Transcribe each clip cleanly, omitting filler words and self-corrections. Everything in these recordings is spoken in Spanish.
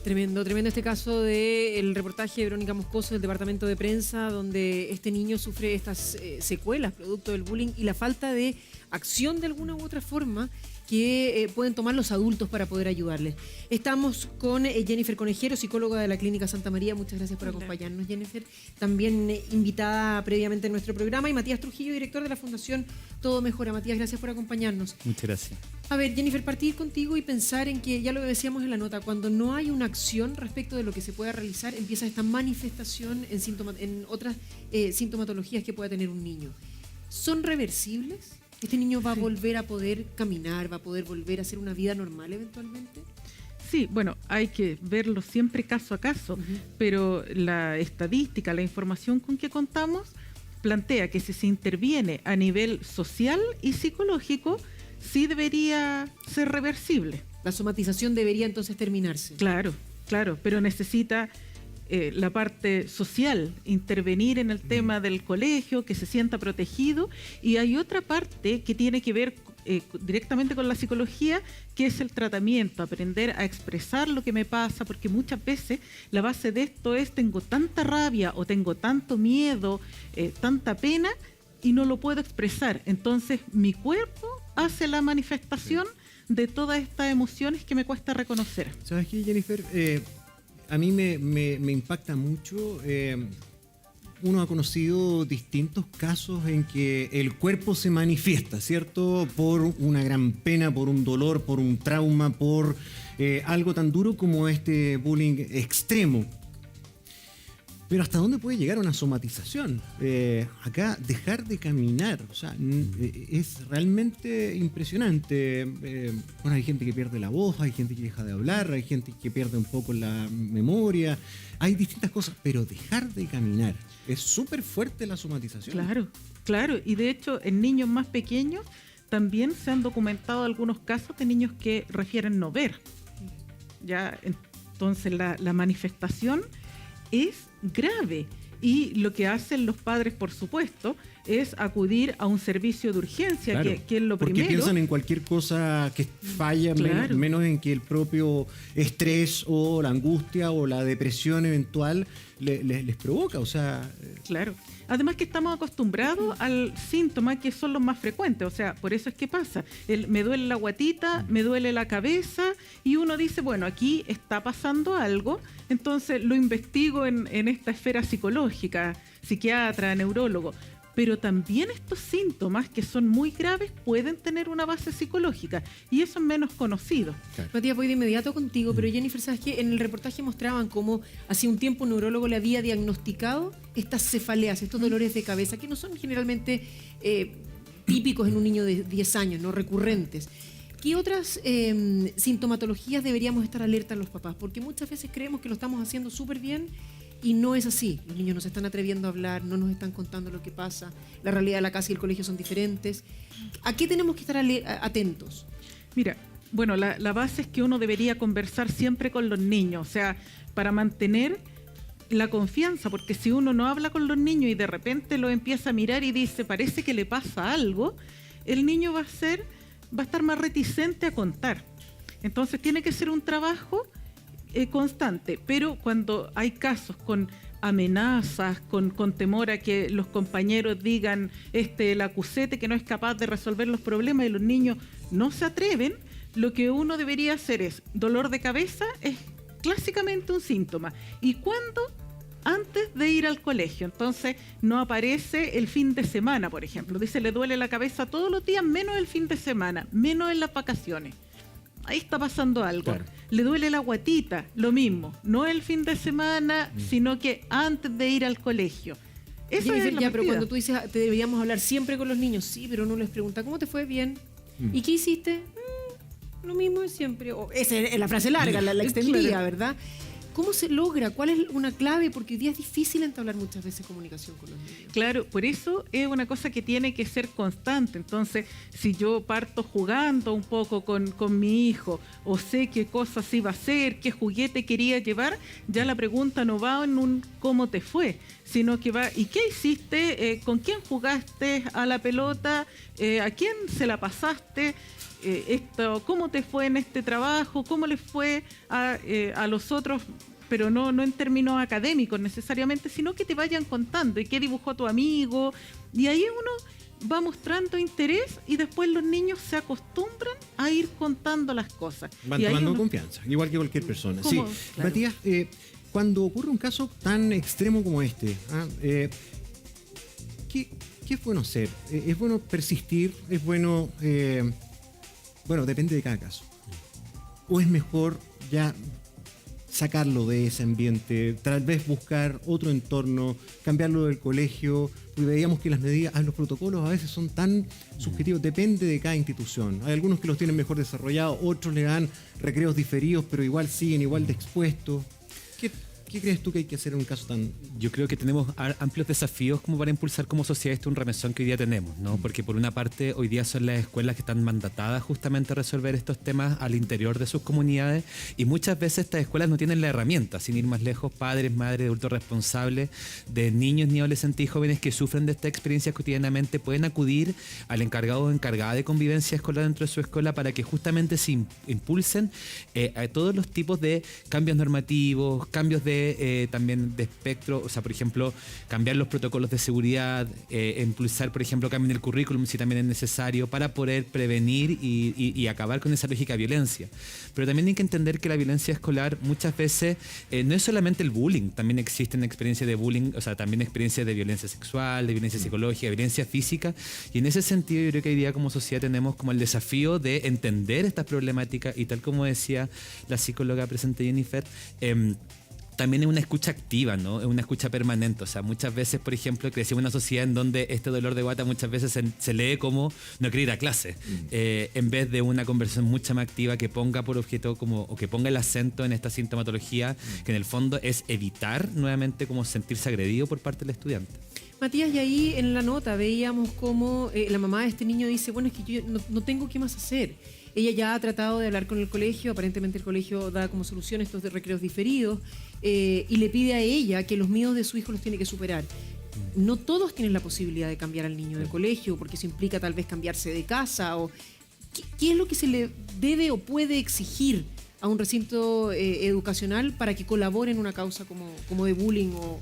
Tremendo, tremendo este caso del reportaje de Verónica Moscoso del Departamento de Prensa, donde este niño sufre estas secuelas producto del bullying y la falta de acción de alguna u otra forma que pueden tomar los adultos para poder ayudarles. Estamos con Jennifer Conejero, psicóloga de la Clínica Santa María. Muchas gracias por acompañarnos, Jennifer. También invitada previamente en nuestro programa. Y Matías Trujillo, director de la Fundación Todo Mejora. Matías, gracias por acompañarnos. Muchas gracias. A ver, Jennifer, partir contigo y pensar en que, ya lo decíamos en la nota, cuando no hay una acción respecto de lo que se pueda realizar, empieza esta manifestación en otras sintomatologías que pueda tener un niño. ¿Son reversibles? ¿Este niño va a volver a poder caminar, va a poder volver a hacer una vida normal eventualmente? Sí, bueno, hay que verlo siempre caso a caso, pero la estadística, la información con que contamos, plantea que si se interviene a nivel social y psicológico, sí debería ser reversible. La somatización debería entonces terminarse. Claro, claro, pero necesita la parte social, intervenir en el tema del colegio, que se sienta protegido, y hay otra parte que tiene que ver directamente con la psicología, que es el tratamiento, aprender a expresar lo que me pasa, porque muchas veces la base de esto es tengo tanta rabia o tengo tanto miedo, tanta pena, y no lo puedo expresar. Entonces mi cuerpo hace la manifestación de todas estas emociones que me cuesta reconocer. ¿Sabes qué, Jennifer? A mí me impacta mucho. Uno ha conocido distintos casos en que el cuerpo se manifiesta, ¿cierto? Por una gran pena, por un dolor, por un trauma, por algo tan duro como este bullying extremo. Pero ¿hasta dónde puede llegar una somatización? Acá, dejar de caminar, o sea, es realmente impresionante. Bueno, hay gente que pierde la voz, hay gente que deja de hablar, hay gente que pierde un poco la memoria, hay distintas cosas, pero dejar de caminar, es súper fuerte la somatización. Claro, claro, y de hecho en niños más pequeños también se han documentado algunos casos de niños que refieren no ver. Ya, entonces la manifestación es grave, y lo que hacen los padres, por supuesto, es acudir a un servicio de urgencia, claro, que es lo primero. Porque piensan en cualquier cosa que falla, claro, menos en que el propio estrés o la angustia o la depresión eventual les provoca, o sea... Claro. Además que estamos acostumbrados al síntoma que son los más frecuentes, o sea, por eso es que pasa. Me duele la guatita, me duele la cabeza, y uno dice, bueno, aquí está pasando algo, entonces lo investigo en esta esfera psicológica, psiquiatra, neurólogo. Pero también estos síntomas, que son muy graves, pueden tener una base psicológica, y eso es menos conocido. Claro. Matías, voy de inmediato contigo, pero Jennifer, ¿sabes qué? En el reportaje mostraban cómo hace un tiempo un neurólogo le había diagnosticado estas cefaleas, estos dolores de cabeza, que no son generalmente típicos en un niño de 10 años, no recurrentes. ¿Qué otras sintomatologías deberíamos estar alerta los papás? Porque muchas veces creemos que lo estamos haciendo súper bien, y no es así. Los niños no se están atreviendo a hablar, no nos están contando lo que pasa. La realidad de la casa y el colegio son diferentes. ¿A qué tenemos que estar atentos? Mira, bueno, la base es que uno debería conversar siempre con los niños, o sea, para mantener la confianza, porque si uno no habla con los niños y de repente lo empieza a mirar y dice, parece que le pasa algo, el niño va a estar más reticente a contar. Entonces tiene que ser un trabajo constante, pero cuando hay casos con amenazas, con temor a que los compañeros digan el acusete que no es capaz de resolver los problemas y los niños no se atreven, lo que uno debería hacer es, dolor de cabeza es clásicamente un síntoma. ¿Y cuándo? Antes de ir al colegio. Entonces no aparece el fin de semana, por ejemplo. Dice, le duele la cabeza todos los días, menos el fin de semana, menos en las vacaciones. Ahí está pasando algo. Claro. Le duele la guatita, lo mismo. No el fin de semana, sino que antes de ir al colegio. Eso es ya, pero cuando tú dices, te deberíamos hablar siempre con los niños, sí, pero uno les pregunta, ¿cómo te fue? Bien. ¿Y qué hiciste? Lo mismo de siempre. Esa es la frase larga, la extendida, ¿verdad? ¿Cómo se logra? ¿Cuál es una clave? Porque hoy día es difícil entablar muchas veces comunicación con los niños. Claro, por eso es una cosa que tiene que ser constante. Entonces, si yo parto jugando un poco con mi hijo, o sé qué cosas iba a hacer, qué juguete quería llevar, ya la pregunta no va en un ¿cómo te fue?, sino que va, ¿y qué hiciste? ¿Con quién jugaste a la pelota? ¿A quién se la pasaste? ¿cómo te fue en este trabajo? ¿Cómo les fue a los otros? Pero no en términos académicos necesariamente, sino que te vayan contando y qué dibujó tu amigo. Y ahí uno va mostrando interés y después los niños se acostumbran a ir contando las cosas. Van tomando confianza, igual que cualquier persona. Sí, claro. Matías, cuando ocurre un caso tan extremo como este, ¿qué es bueno hacer? ¿Es bueno persistir? ¿Es bueno...? Bueno, depende de cada caso. ¿O es mejor ya sacarlo de ese ambiente, tal vez buscar otro entorno, cambiarlo del colegio? Porque veíamos que las medidas, los protocolos a veces son tan subjetivos, depende de cada institución. Hay algunos que los tienen mejor desarrollados, otros le dan recreos diferidos, pero igual siguen igual de expuestos. ¿Qué crees tú que hay que hacer en un caso tan...? Yo creo que tenemos amplios desafíos como para impulsar como sociedad un remesón que hoy día tenemos, ¿no? Porque por una parte hoy día son las escuelas que están mandatadas justamente a resolver estos temas al interior de sus comunidades, y muchas veces estas escuelas no tienen la herramienta, sin ir más lejos, padres, madres, adultos responsables de niños, ni adolescentes y jóvenes que sufren de esta experiencia cotidianamente pueden acudir al encargado o encargada de convivencia escolar dentro de su escuela para que justamente se impulsen a todos los tipos de cambios normativos, cambios también de espectro, o sea, por ejemplo, cambiar los protocolos de seguridad, impulsar, por ejemplo, cambio en el currículum si también es necesario para poder prevenir y acabar con esa lógica de violencia. Pero también hay que entender que la violencia escolar muchas veces no es solamente el bullying, también existen experiencias de bullying, o sea, también experiencias de violencia sexual, de violencia psicológica, de violencia física, y en ese sentido yo creo que hoy día como sociedad tenemos como el desafío de entender estas problemáticas y tal como decía la psicóloga presente Jennifer, también es una escucha activa, ¿no? Es una escucha permanente. O sea, muchas veces, por ejemplo, crecimos en una sociedad en donde este dolor de guata muchas veces se lee como no querer ir a clase, en vez de una conversación mucho más activa que ponga por objeto o que ponga el acento en esta sintomatología, que en el fondo es evitar nuevamente como sentirse agredido por parte del estudiante. Matías, y ahí en la nota veíamos cómo la mamá de este niño dice, bueno, es que yo no tengo qué más hacer. Ella ya ha tratado de hablar con el colegio, aparentemente el colegio da como solución estos de recreos diferidos, y le pide a ella que los miedos de su hijo los tiene que superar. No todos tienen la posibilidad de cambiar al niño de colegio, porque eso implica tal vez cambiarse de casa. ¿Qué es lo que se le debe o puede exigir a un recinto educacional para que colabore en una causa como de bullying o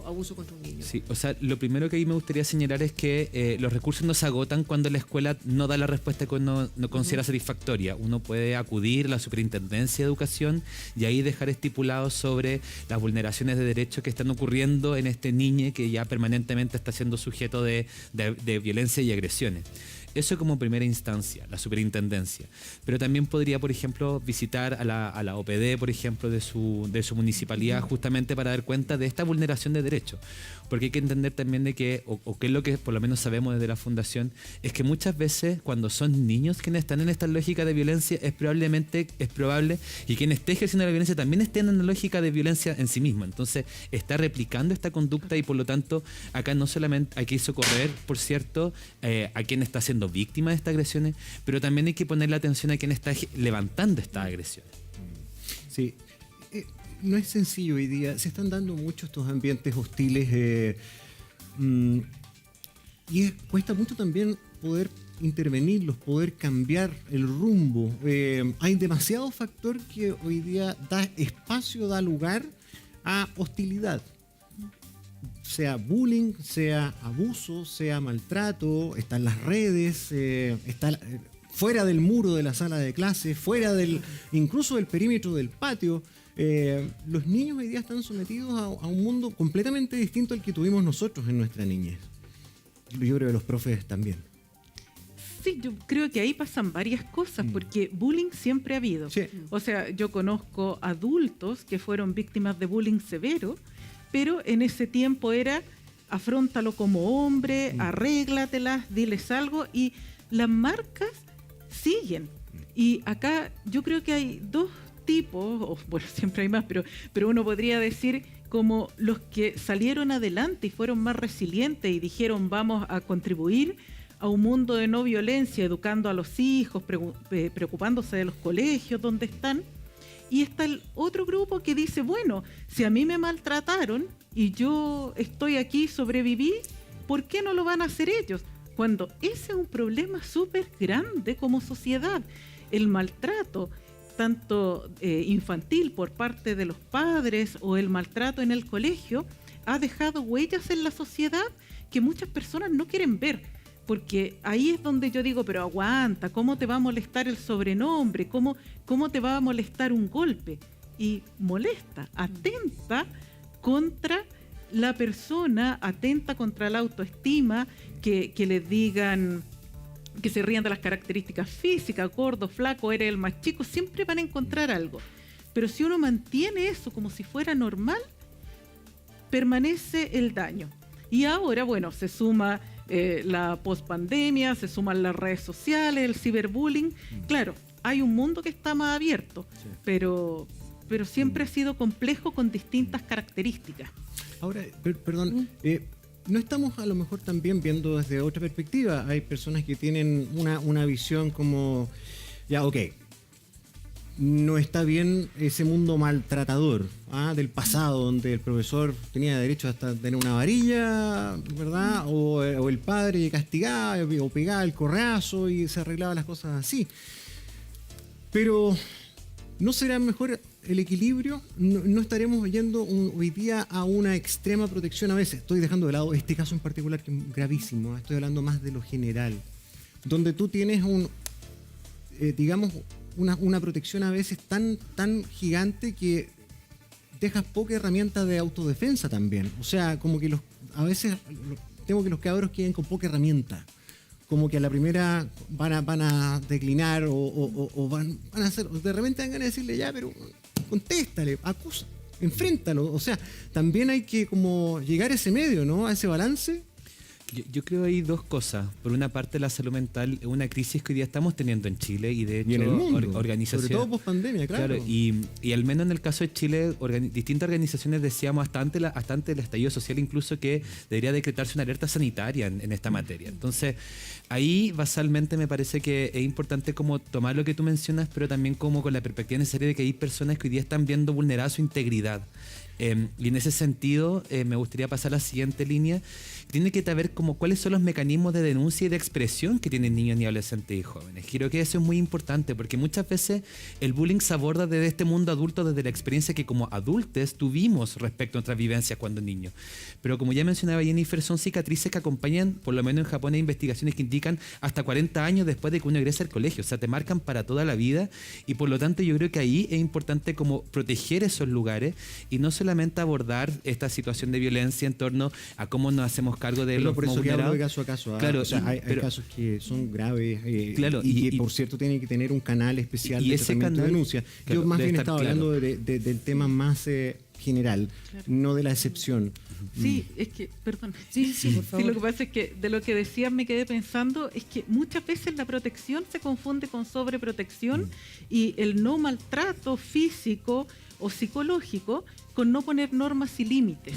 abuso contra un niño? Sí, o sea, lo primero que ahí me gustaría señalar es que los recursos no se agotan cuando la escuela no da la respuesta que uno no considera satisfactoria. Uno puede acudir a la Superintendencia de Educación y ahí dejar estipulado sobre las vulneraciones de derechos que están ocurriendo en este niño que ya permanentemente está siendo sujeto de violencia y agresiones. Eso como primera instancia, la superintendencia. Pero también podría, por ejemplo, visitar a la OPD, por ejemplo, de su municipalidad, justamente para dar cuenta de esta vulneración de derechos. Porque hay que entender también de que, o que es lo que por lo menos sabemos desde la Fundación, es que muchas veces cuando son niños quienes están en esta lógica de violencia, es probable, y quienes estén ejerciendo la violencia también estén en una lógica de violencia en sí misma. Entonces, está replicando esta conducta y por lo tanto, acá no solamente hay que socorrer, por cierto, a quien está siendo víctima de estas agresiones, pero también hay que ponerle atención a quien está levantando estas agresiones. Sí. No es sencillo hoy día, se están dando mucho estos ambientes hostiles y cuesta mucho también poder intervenirlos, poder cambiar el rumbo. Hay demasiado factor que hoy día da espacio, da lugar a hostilidad. Sea bullying, sea abuso, sea maltrato, están las redes, está fuera del muro de la sala de clase, incluso del perímetro del patio. Los niños hoy día están sometidos a un mundo completamente distinto al que tuvimos nosotros en nuestra niñez. Yo creo que los profes también. Sí, yo creo que ahí pasan varias cosas, porque bullying siempre ha habido. Sí. O sea, yo conozco adultos que fueron víctimas de bullying severo, pero en ese tiempo era afróntalo como hombre, arréglatelas, diles algo, y las marcas siguen. Y acá yo creo que hay dos tipos, o bueno, siempre hay más, pero uno podría decir como los que salieron adelante y fueron más resilientes y dijeron vamos a contribuir a un mundo de no violencia, educando a los hijos, preocupándose de los colegios donde están. Y está el otro grupo que dice, bueno, si a mí me maltrataron y yo estoy aquí, sobreviví, ¿por qué no lo van a hacer ellos? cuando ese es un problema súper grande como sociedad. El maltrato, tanto infantil por parte de los padres o el maltrato en el colegio, ha dejado huellas en la sociedad que muchas personas no quieren ver. Porque ahí es donde yo digo, pero aguanta, ¿cómo te va a molestar el sobrenombre? ¿Cómo te va a molestar un golpe? Y molesta, atenta contra la persona, atenta contra la autoestima, que les digan, que se rían de las características físicas, gordo, flaco, eres el más chico, siempre van a encontrar algo. Pero si uno mantiene eso como si fuera normal, permanece el daño. Y ahora, bueno, se suma la pospandemia, se suman las redes sociales, el ciberbullying. Claro, hay un mundo que está más abierto, sí, pero siempre ha sido complejo con distintas características. Ahora, perdón, no estamos a lo mejor también viendo desde otra perspectiva. Hay personas que tienen una visión como, ya, ok, no está bien ese mundo maltratador del pasado, donde el profesor tenía derecho hasta tener una varilla, ¿verdad? O el padre castigaba o pegaba el correazo y se arreglaban las cosas así. Pero ¿no será mejor el equilibrio? ¿No estaremos yendo hoy día a una extrema protección a veces? Estoy dejando de lado este caso en particular, que es gravísimo. Estoy hablando más de lo general, donde tú tienes digamos, una protección a veces tan gigante que dejas poca herramienta de autodefensa también. O sea, como que a veces temo que los cabros queden con poca herramienta. Como que a la primera van a declinar o van a hacer, de repente dan ganas de decirle, ya, pero contéstale, acusa, enfréntalo. O sea, también hay que como llegar a ese medio, ¿no? A ese balance. Yo creo que hay dos cosas. Por una parte, la salud mental es una crisis que hoy día estamos teniendo en Chile y de hecho y en el mundo, organizaciones, sobre todo post pandemia, claro. Y al menos en el caso de Chile, distintas organizaciones decíamos hasta antes del estallido social incluso que debería decretarse una alerta sanitaria en esta materia. Entonces, ahí basalmente me parece que es importante como tomar lo que tú mencionas, pero también como con la perspectiva necesaria de que hay personas que hoy día están viendo vulnerada su integridad. Y en ese sentido me gustaría pasar a la siguiente línea. Tiene que ver como cuáles son los mecanismos de denuncia y de expresión que tienen niños y adolescentes y jóvenes. Creo que eso es muy importante porque muchas veces el bullying se aborda desde este mundo adulto, desde la experiencia que como adultos tuvimos respecto a nuestras vivencias cuando niños. Pero como ya mencionaba Jennifer, son cicatrices que acompañan, por lo menos en Japón hay investigaciones que indican hasta 40 años después de que uno egresa al colegio. O sea, te marcan para toda la vida y por lo tanto yo creo que ahí es importante como proteger esos lugares y no solamente abordar esta situación de violencia en torno a cómo nos hacemos cargo de los por eso vulnerados. Que hablo de caso a caso. Claro, o sea, hay casos que son graves claro, y que por cierto tienen que tener un canal especial de tratamiento de denuncia. Claro, yo más bien estaba claro. hablando del tema más general, claro, no de la excepción. Sí, es que, perdón. Sí, por favor. Sí, lo que pasa es que de lo que decías me quedé pensando, es que muchas veces la protección se confunde con sobreprotección y el no maltrato físico o psicológico con no poner normas y límites.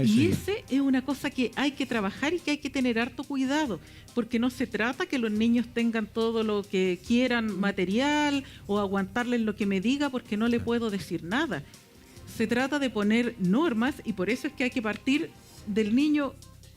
Y ese es una cosa que hay que trabajar y que hay que tener harto cuidado, porque no se trata que los niños tengan todo lo que quieran material o aguantarles lo que me diga porque no le puedo decir nada. Se trata de poner normas y por eso es que hay que partir del niño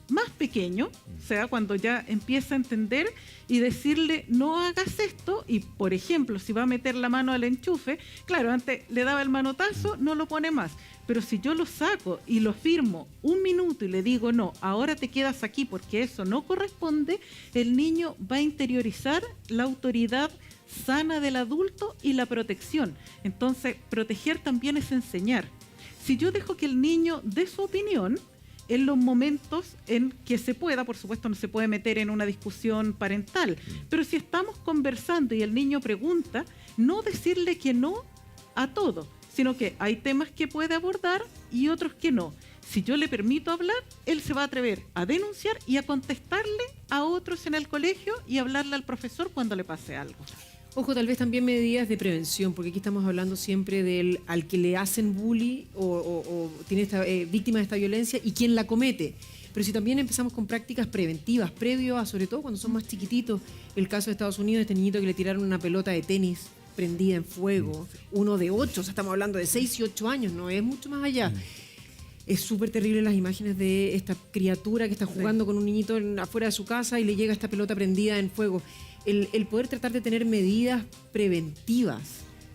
más pequeño, o sea, cuando ya empieza a entender y decirle no hagas esto y, por ejemplo, si va a meter la mano al enchufe, claro, antes le daba el manotazo, no lo pone más, pero si yo lo saco y lo firmo un minuto y le digo no, ahora te quedas aquí porque eso no corresponde, el niño va a interiorizar la autoridad sana del adulto y la protección. Entonces, proteger también es enseñar. Si yo dejo que el niño dé su opinión, en los momentos en que se pueda, por supuesto no se puede meter en una discusión parental, pero si estamos conversando y el niño pregunta, no decirle que no a todo, sino que hay temas que puede abordar y otros que no. Si yo le permito hablar, él se va a atrever a denunciar y a contestarle a otros en el colegio y hablarle al profesor cuando le pase algo. Ojo, tal vez también medidas de prevención, porque aquí estamos hablando siempre del al que le hacen bullying o tiene víctima de esta violencia y quién la comete. Pero si también empezamos con prácticas preventivas, previo a, sobre todo cuando son más chiquititos, el caso de Estados Unidos, este niñito que le tiraron una pelota de tenis prendida en fuego, uno de 8, o sea, estamos hablando de 6 y 8 años, no es mucho más allá. Es súper terrible las imágenes de esta criatura que está jugando con un niñito afuera de su casa y le llega esta pelota prendida en fuego. El poder tratar de tener medidas preventivas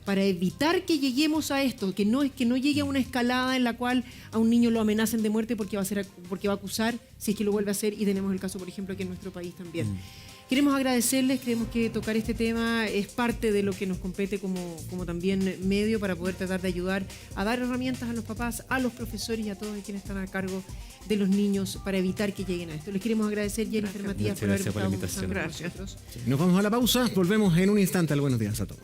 para evitar que lleguemos a esto, que no llegue a una escalada en la cual a un niño lo amenacen de muerte porque va a acusar si es que lo vuelve a hacer, y tenemos el caso, por ejemplo, aquí en nuestro país también. Queremos agradecerles, creemos que tocar este tema es parte de lo que nos compete como también medio para poder tratar de ayudar a dar herramientas a los papás, a los profesores y a todos quienes están a cargo de los niños para evitar que lleguen a esto. Les queremos agradecer, Jennifer, Matías, Muchas por haber gracias por la estado invitación. conversando con nosotros. Nos vamos a la pausa, volvemos en un instante al Buenos Días a Todos.